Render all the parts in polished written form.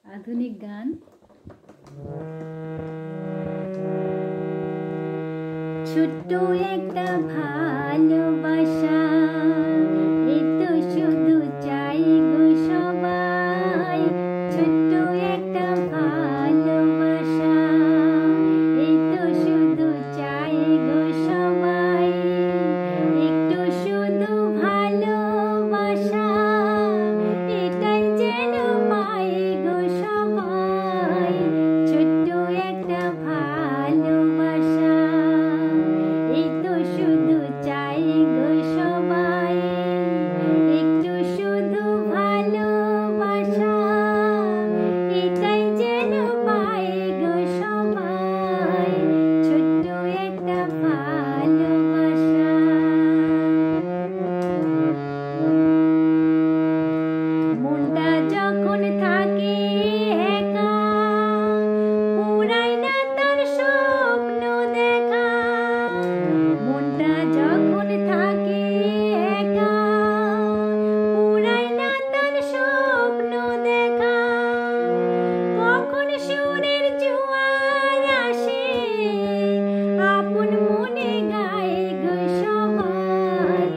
আধুনিক গান। ছোট্ট একটা ভালোবাসা, এ তো শুধু চাই গো সবাই। ছোট্ট একটা ভালোবাসা, এ তো শুধু চাই গো সবাই। একটু শুধু ভালোবাসা, এটাই যেন পাই গো সবাই। ছোট্ট একটা ভালোবাসা, এই তো শুধু চাই গো সবাই। একটু শুধু ভালোবাসা, এটাই যেন পাই গো সবাই। ছোট্ট একটা ভালোবাসা। মনটা যখন থাকে একা, পুরায় না তার স্বপ্ন দেখা। মনটা যখন থাকে একা, পুরায় না তার স্বপ্ন দেখা। কখন সুরের জোয়ার আসে, আপন মনে গায় গো সবাই।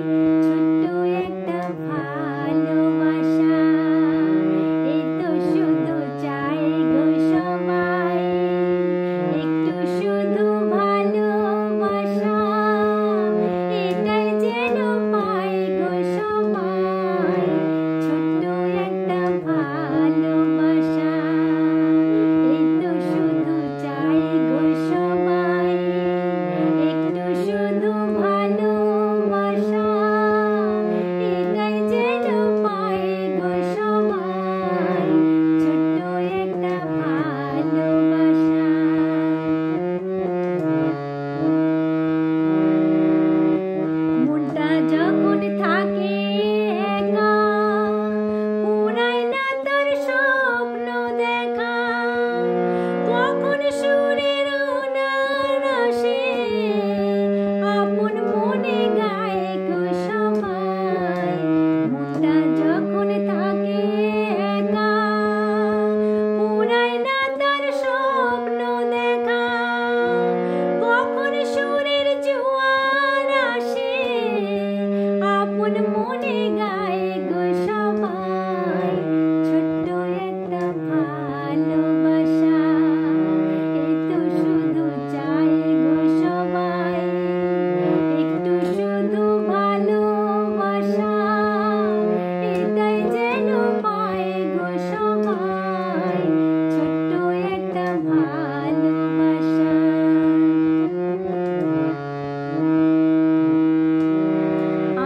ছোট্ট একটা ভালোবাসা, এই তো শুধু চাই গো সবাই। একটু শুধু ভালোবাসা, এটাই যেন পাই গো সবাই। ছোট্ট একটা ভালোবাসা, এই তো শুধু চাই গো সবাই। একটু শুধু ভালোবাসা, এটাই যেন পাই গো সবাই। ছোট্ট একটা ভালোবাসা। মনটা যখন থাকে একা, পুরায় না তার স্বপ্ন দেখা। কখন সুরের উনান আসে, আপন মনে গায় গো সবাই। মনটা যখন থাকে একা, পুরায় না তার স্বপ্ন দেখা। কখন সুরের জোয়ার আসে, আপন মনে গায় গো সবাই। ছোট্ট একটা ভালোবাসা, এই তো শুধু চাই গো সবাই। একটু শুধু ভালোবাসা, এটাই যেন পাই গো সবাই। ছোট্ট একটা ভালোবাসা।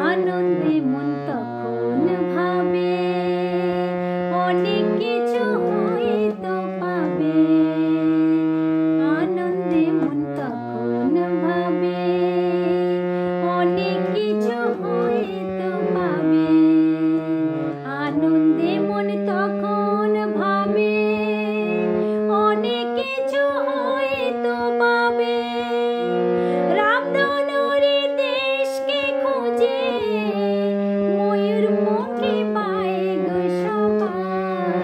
আনন্দে মন তখন ভাবে, অনেক কিছু হয়তো পাবে। আনন্দে মন তখন ভাবে, অনেক কিছু হয়তো পাবে। আনন্দে মন তখন ভাবে, অনেক কিছু হয়তো পাবে। রামধনুরি দেশকে খুঁজে, ময়ূর মুখী পায় গো সবাই।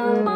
পাবে